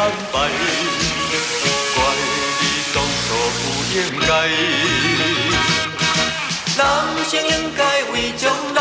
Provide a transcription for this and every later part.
安排，怪你当初不应该。男生应该为将来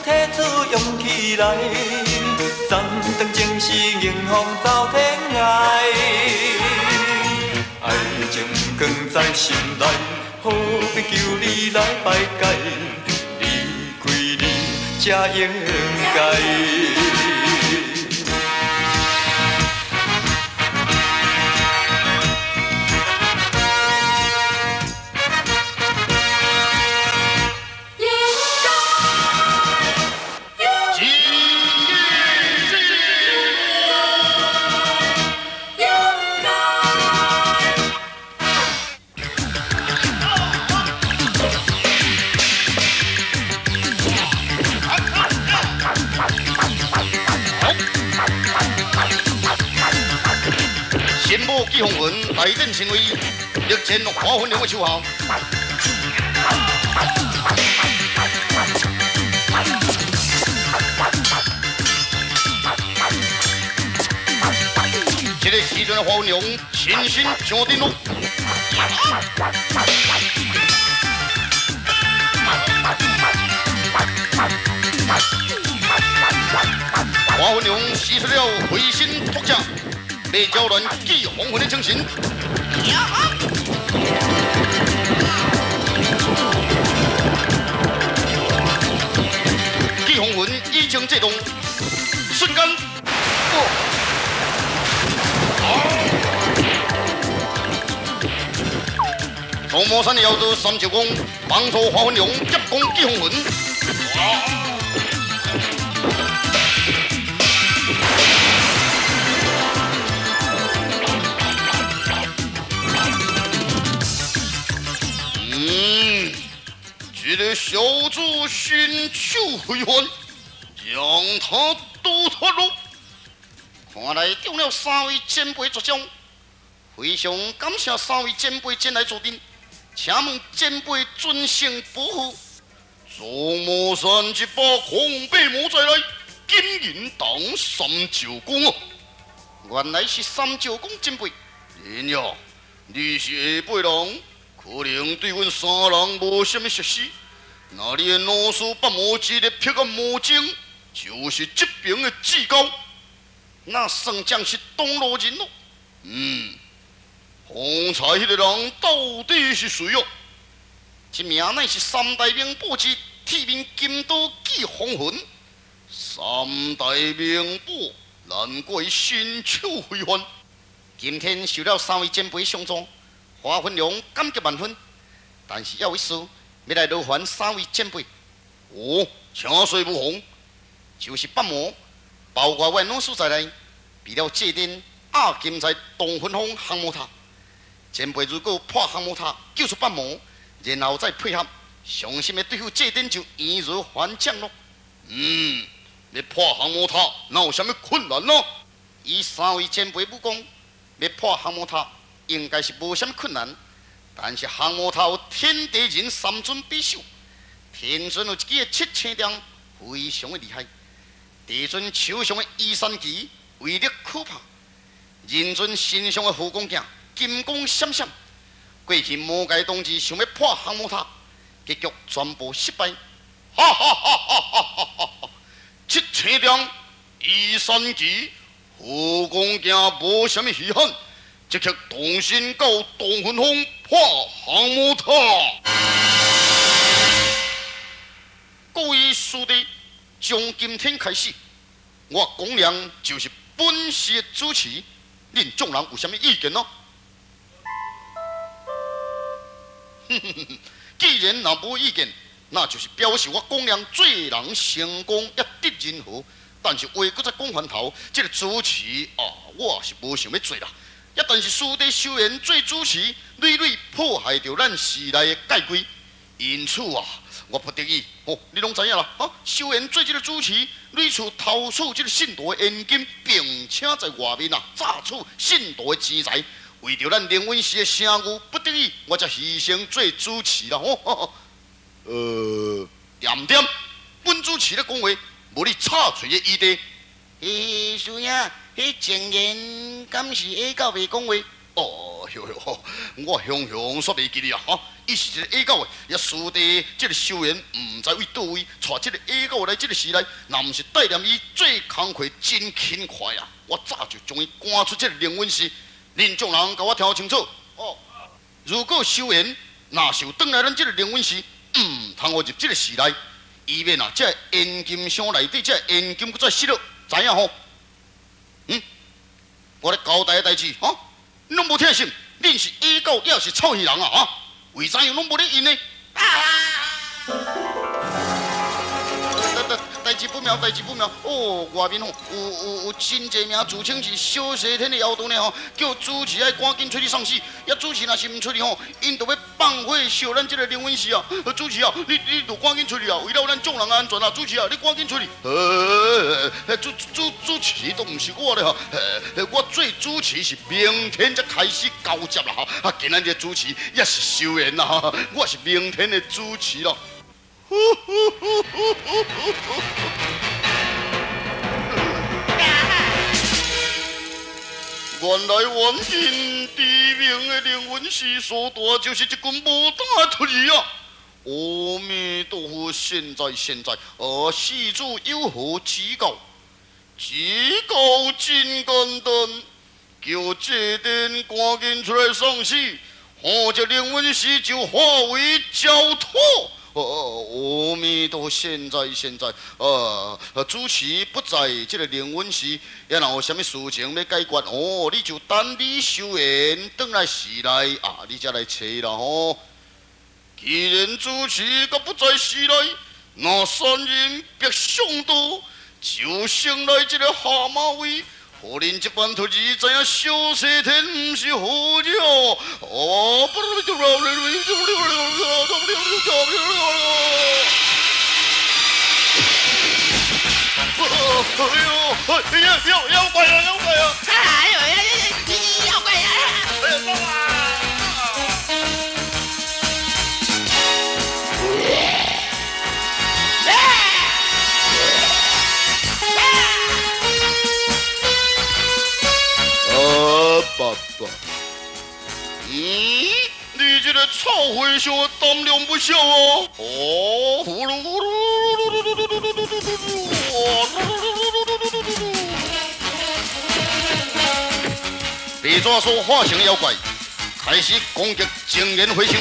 提出勇气来，暂当前是迎风走天涯。爱情藏在心内，何必求你来排解？离开你才应该。季鸿文来任成为历前华文良的手下。这个时阵的华文良亲身上阵咯。华文良使出了会心突击。被搅乱季鸿文的精神。季鸿文已经制动，瞬间，从魔山的摇到三九公，帮助华文良急攻季鸿文。这个小子寻求回还，让他渡脱路。看来中了三位前辈作奖，非常感谢三位前辈前来助阵，请问前辈尊姓不负？从魔山一把狂背魔再来，金银当三舅公啊！原来是三舅公前辈，人呀，你是下辈人。可能对阮三人无什么熟悉，那你的老师把魔之的劈个魔精，就是这边的至高，那算将是东路人咯。方才迄个人到底是谁哦？这名乃是三大名捕之铁面金刀季鸿文，三大名捕难怪身手非凡。今天受了三位前辈相助。华文良感激万分，但是要一事要来劳烦三位前辈。哦，请说不妨。就是拔魔，包括阮老师在内，为了祭奠阿金在东芬峰航母塔。前辈如果破航母塔，救出拔魔，然后再配合，相信要对付祭奠就易如反掌咯。要破航母塔，哪有什么困难呢？以三位前辈武功，要破航母塔。应该是无什么困难，但是航母塔有天地人三尊比守，天尊有一支七星杖，非常的厉害；地尊手上的移山旗威力可怕；人尊身上的护光镜金光闪闪。过去魔界同志想要破航母塔，结局全部失败。哈哈哈哈哈哈！七星杖、移山旗、护光镜无什么稀罕。即刻动身到东芬峰破航母塔。各位师弟，从今天开始，我公良就是本市的主持，恁众人有什么意见呢？既然若无意见，那就是表示我公良做人成功一得人和。但是话搁再讲翻头，这个主持我是无想要做啦。一但是师弟修言做主持，屡屡破坏着咱时代的界规，因此我不得已你拢知影啦修言做这个主持，屡次偷取这个信徒的现金，并且在外面榨取信徒的钱财，为着咱灵文寺的声誉，不得已我才牺牲做主持啦点点，本主持咧讲话，无你插嘴的余地。师爷，迄前言敢是下狗未讲话？哦哟哟，我雄雄煞袂记哩啊！哈，伊是一个下狗的，也输地这个修员唔知为倒位，带这个下狗来这个时代，若唔是带念伊做工课真勤快啊！我早就将伊赶出这个灵魂室。恁众人甲我听清楚哦！如果修员若是有转来咱这个灵魂室，通我入这个时代，以免啊，这现金箱内底这现金搁再失落，知影吼？我咧交代个代志，哈，拢无听信，恁是下狗，也是臭戏人啊！哈，为啥样拢无咧应呢？代志不妙，代志不妙！哦，外面吼有真济名自称是小西天的妖道呢吼，叫主持爱赶紧出去送死。呀，主持若是唔出去吼，因就要放火烧咱这个灵魂室啊！主持啊，你就赶紧出去啊！为了咱众人安全啊，主持啊，你赶紧出去！主持都唔是我咧吼，我做主持是明天才开始交接啦哈！今仔日主持也是修缘啦，我是明天的主持咯。原来冤因知名的灵魂师所带就是一群无胆出去啊！阿弥陀佛，现在，施主有何指教？指教真简单，叫这点赶紧出来送死，这灵魂师就化为焦土。阿弥陀佛，现在，主持不在这个灵魂室，也若有啥物事情要解决，你就等你修缘转来时来啊，你才来找啦吼。既然主持甲不在时来，那三人必上道，就先来这个蛤蟆位。互恁这班徒儿知影小西天不是好鸟，妖怪啊！哎呦妖怪呀！走啊！爸爸，你这个臭茴香胆量不小哦！呼噜呼噜，被抓所化成妖怪，开始攻击青莲茴香。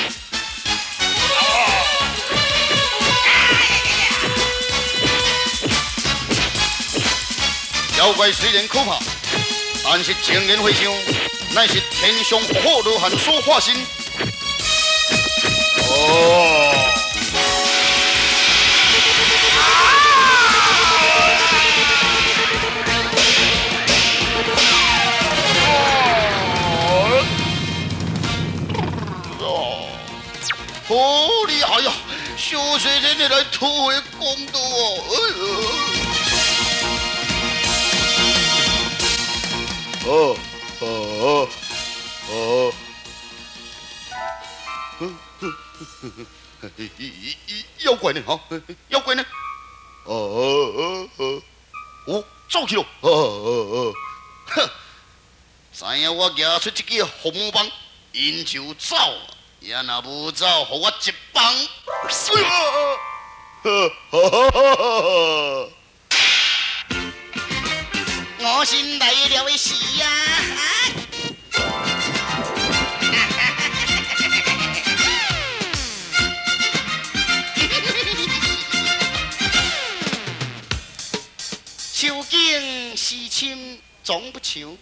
妖怪虽然可怕，但是青莲茴香乃是天上佛法罗汉所化身。好厉害呀！小水人你来偷的公道哦！妖怪呢？哈，妖怪呢？走去咯！哼，知影我拿出这个红毛棒，因就走。也若无走，互我一棒！我心来了的是呀！秋景时深总不愁，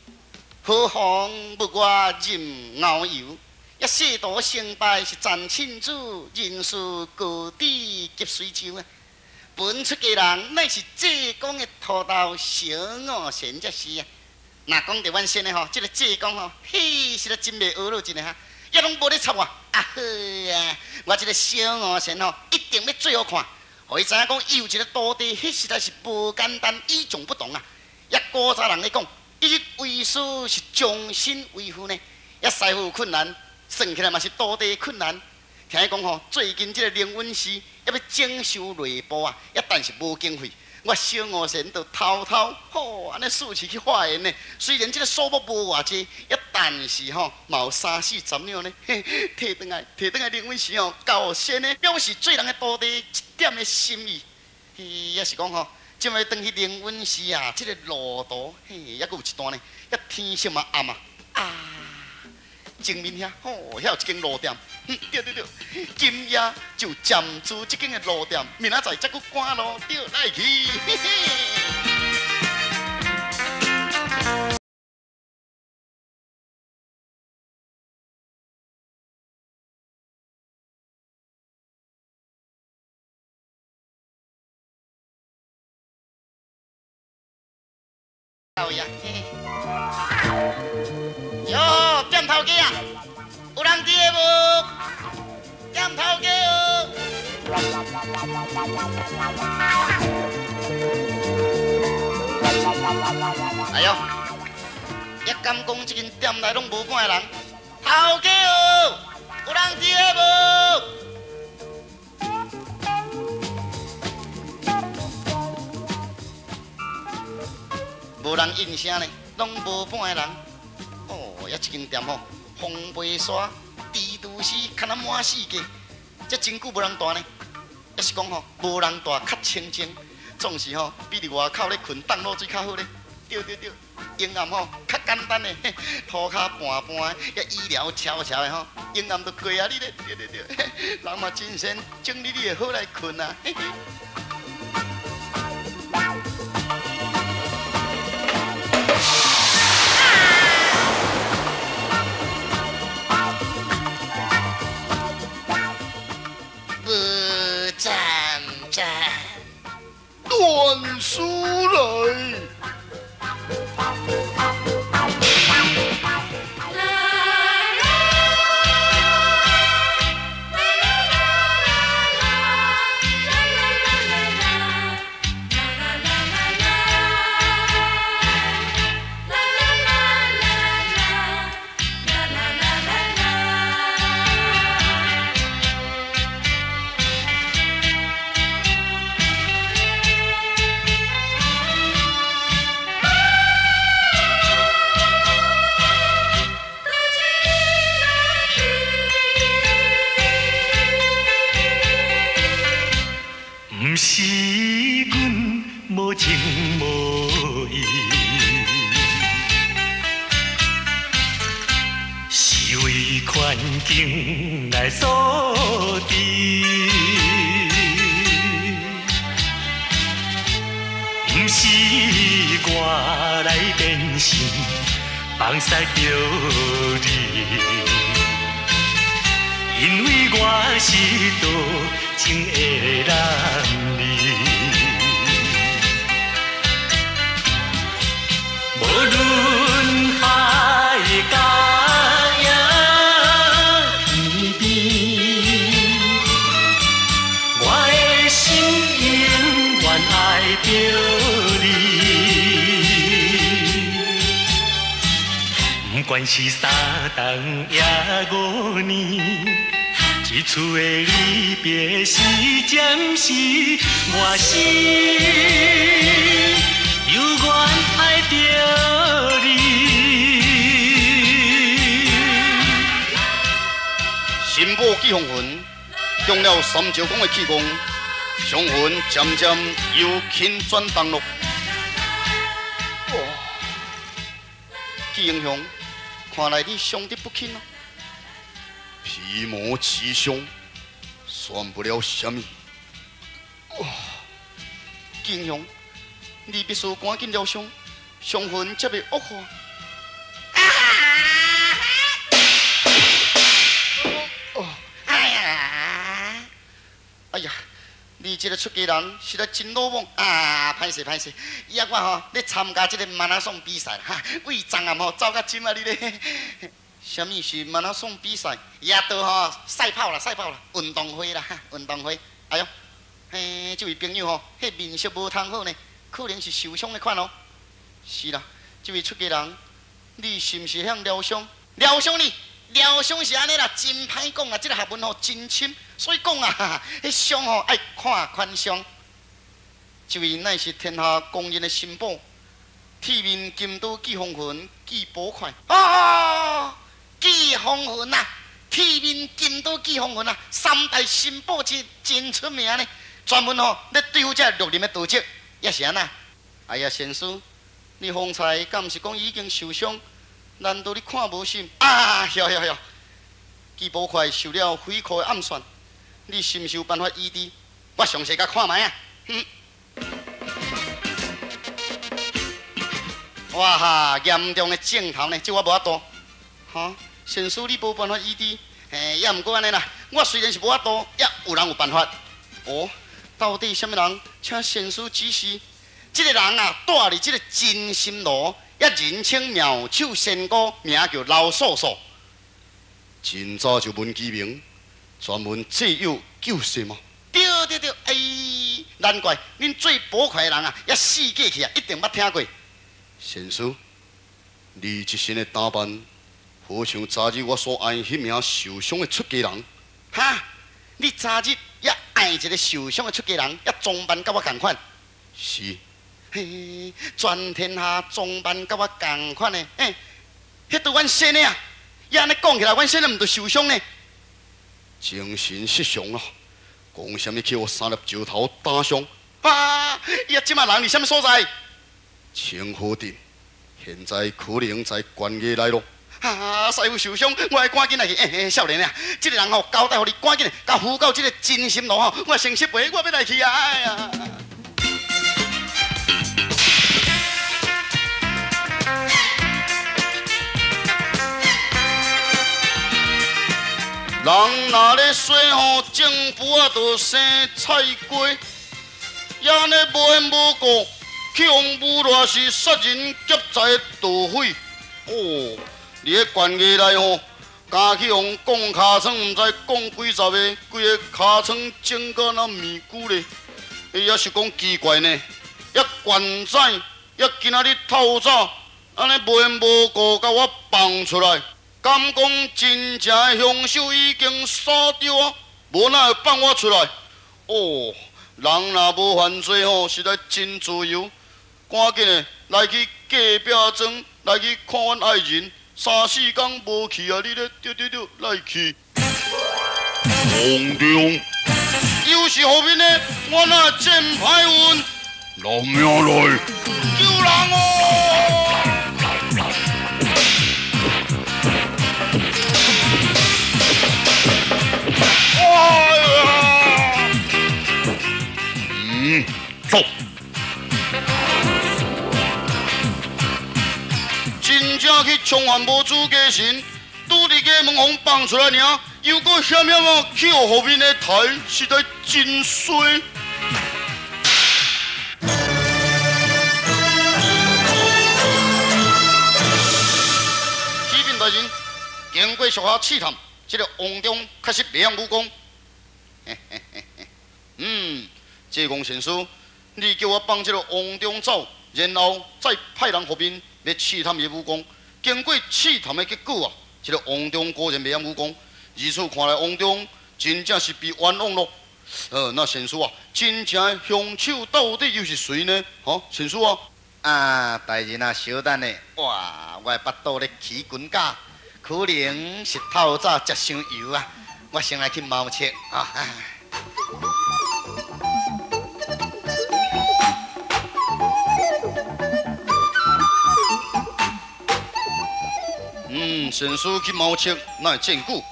何妨不我任遨游。一世道成败是战亲主，人事高低皆随州啊！本出家人乃是济公的土豆小五仙才是啊！若讲着阮先的吼，这个济公吼，嘿，实在真袂学落真的哈，也拢无咧插我啊好啊！我这个小五仙吼，一定要最好看，互伊知影讲伊有一个徒弟，迄实在是无简单，与众不同啊！也古早人咧讲，伊为师是终身为父呢，也师傅有困难。算起来嘛是徒弟困难，听伊讲吼，最近这个灵魂师也要整修内部啊，也但是无经费，我小五神就偷偷安尼竖起去化缘呢。虽然这个数目无偌济，但是嘛有30-40两呢。摕转来灵魂时高仙呢，表示做人的道地一点的心意。也是讲今日转去灵魂时啊，这个路途也有一段呢，天色嘛暗啊。前面遐遐有一间路店，对，今夜就暂住这间的路店，明仔载再去赶路对来去。嘿嘿。老爷，哟，店头家啊，有人伫无？店头家哦。哎呦，也敢讲这间店内拢无半个人？头家哦，有人伫无？无人应声呢，拢无半个人。一间店风飞沙，地都是看啊满世界。这真久无人住呢，也是讲无人住较清静，总是比伫外口咧困冻落水较好咧。对，阴暗较简单的，涂骹盘盘，也医疗悄悄的阴暗都过啊你咧。对，人嘛真善，整理你会好来困啊。乱书来。不是阮无情无义，是为环境来所致。不是我来变心，放肆着你，因为我是多情的人。无论海角也天边，我的心永远爱着你。不管是三冬也5年，一次的离别是暂时，我心永远爱着你。新母记红魂，中了三朝公的气功，雄魂渐渐由轻转重了。哇！纪英雄，看来你伤得不轻啊！皮毛刺伤，算不了什么。哇！纪英雄，你必须赶紧疗伤，伤痕才袂恶化。哎呀，你这个出家人实在真鲁莽啊！歹势，以后我咧参加这个马拉松比赛哈，为昨暗走到今啊你咧。什么是马拉松比赛？也都赛跑啦，运动会啦，运动会。哎呦，这位朋友迄面色无通好呢，可能是受伤的款哦。是啦，这位出家人，你是不是向疗伤？疗伤你？疗伤是安尼啦，真歹讲啊！这个学问真深，所以讲啊，迄伤爱看宽伤。这位乃是天下公认的新宝，铁面金都纪风云纪宝块啊！纪风云呐，铁面金都纪风云呐，三大新宝真出名呢，专门咧对付这绿林的盗贼，也是安那。哎呀，先生，你方才敢毋是讲已经受伤？难道你看无心？啊，晓，纪宝块受了匪寇的暗算，你是毋是有办法医治？我详细甲看卖啊！哇哈，严重的症头呢，这我无法度。哈，先生你无办法医治，也毋过安尼啦。我虽然是无法度，也有人有办法。哦，到底什么人？请先生指示。这个人啊，住伫这个真心路，也人称妙手仙姑，名叫老素素。真早就闻其名，专门借药救世嘛。对，哎，难怪恁做宝块的人啊，也死过去啊，一定捌听过。先生，你一身的打扮，好像昨日我所爱迄名受伤的出家人。哈，你昨日也爱一个受伤的出家人，也装扮甲我同款。是。嘿，全天下装扮甲我同款的，迄对阮先呢啊，也安尼讲起来，阮先呢毋着受伤呢。精神失常啊！讲什么叫我三粒石头打伤？啊！伊啊，即马人伫什么所在？清河镇，现在可能在关野内咯。啊！师傅受伤，我爱赶紧来去。少年啊，这个人吼交代互你赶紧甲扶到这个真心路吼，我先失陪，我要来去啊！哎呀！人若咧说吼，政府啊，着生菜瓜，也安尼无缘无故。去用无偌是杀人劫财盗匪哦！伫咧关野内吼，加去用讲尻川，毋知讲几十个，规个尻川整到那面具咧。也是讲奇怪呢，也悬仔，也今仔日透早，安尼无缘无故甲我放出来，敢讲真正的凶手已经杀掉啊？无哪会放我出来？哦，人若无犯罪吼，实在真自由。赶紧的来去隔壁庄，来去看阮爱人，3、4天无去啊！你咧，对，来去。皇中，又是后面的，我那真歹运。拿命来！救人哦！哎呀！走。真正去冲犯无主家神，拄伫家门房放出来尔，又搁险险啊去互后面的台，实在真衰。启禀大人，经过属下试探，这个王中确实袂晓武功。济公先生，你叫我放这个王中走，然后再派人后面。要试探伊武功，经过试探的结果啊，这个王中果然袂晓武功。如此看来，王中真正是被冤枉咯。那先生啊，真正的凶手到底又是谁呢？先生啊，大人啊，稍等咧。哇，我的腹肚咧起滚架，可能是透早食伤油啊。我先来去猫切啊。先生去猫切，那会真久，为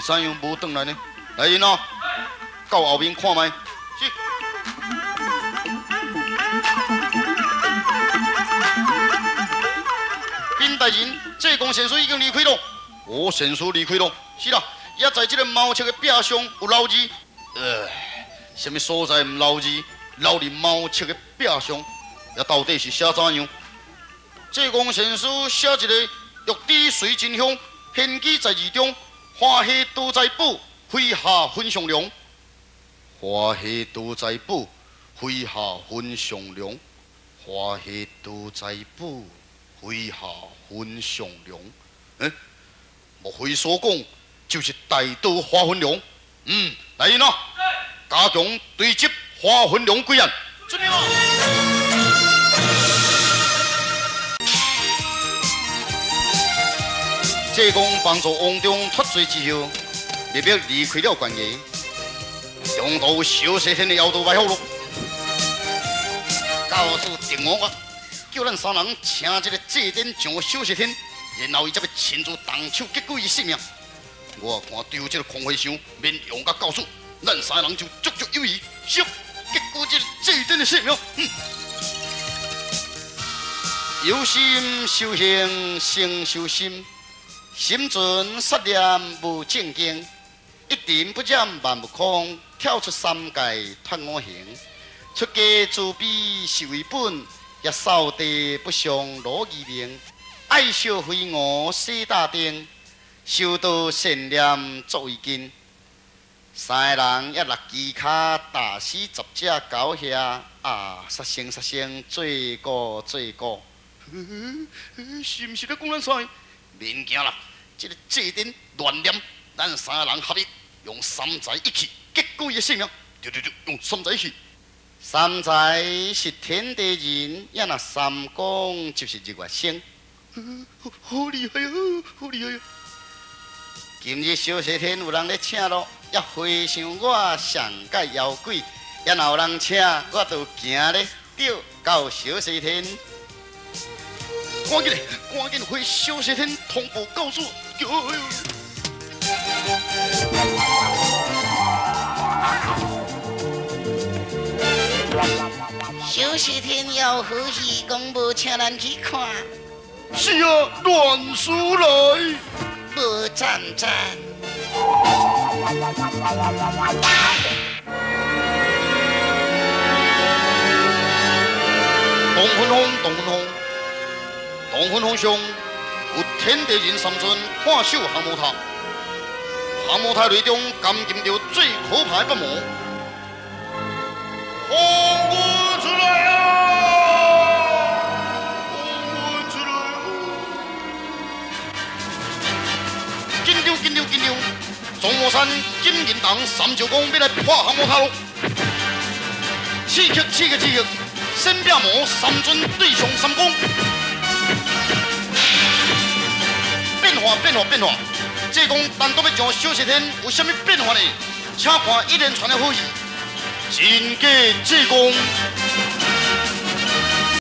怎样无转来呢？来人啊，到后面看卖。是。禀大人，济公先生已经离开了。哦，先生离开了。是啦，也在这个猫切的壁上有留字。什么所在唔留字？留伫猫切的壁上，也到底是写怎样？济公先生写一个。玉帝随真香，献祭在二中，花喜都在宝，麾下分上良。花喜都在宝，麾下分上良。花喜都在宝，麾下分上良。莫非所讲就是大刀花分良？来人啊，加强对接花分良几案。遵命。济公帮助王中脱罪之后，秘密离开了关衙，中途小西天的妖道摆好了。告诉定我，叫咱三人请这个祭典上小西天，然后伊才要亲自动手结果伊性命。我看对这个空会上免用甲告诉，咱三人就足足有余，结果这个祭典的性命。有心修行成修心，心存杀念无正经，一点不染万不空，跳出三界脱五行。出家自卑是为本，也扫地不上罗二名。爱笑飞蛾洗大丁，修道善念作为根。三个人一落机卡，打死10只狗遐啊！杀生杀生，罪过罪过。是毋是咧讲咱三个？免惊啦，这个祭典乱念，咱三个人合力用三才一气，结果伊的性命。对，用三才一气。三才是天地人，也那三公就是日月星。好厉害啊！好厉害啊！今日小西天有人咧请咯，也回想我上界妖鬼，也若有人请，我就行咧着到小西天。赶紧回小西天通报告诉。小西天要何喜公无请咱去看？是啊，乱书来。无赞。东分峰上有天地人三尊看守降魔塔，降魔塔内中监禁着最可怕的恶魔。红quân出来啊！红quân出来啊！紧张！中魔山金银党三舅公要来破降魔塔咯！刺激！神变魔三尊对上三公。变化！济公单独要将小西天有啥物变化呢？请看一连串的好戏，真假济公。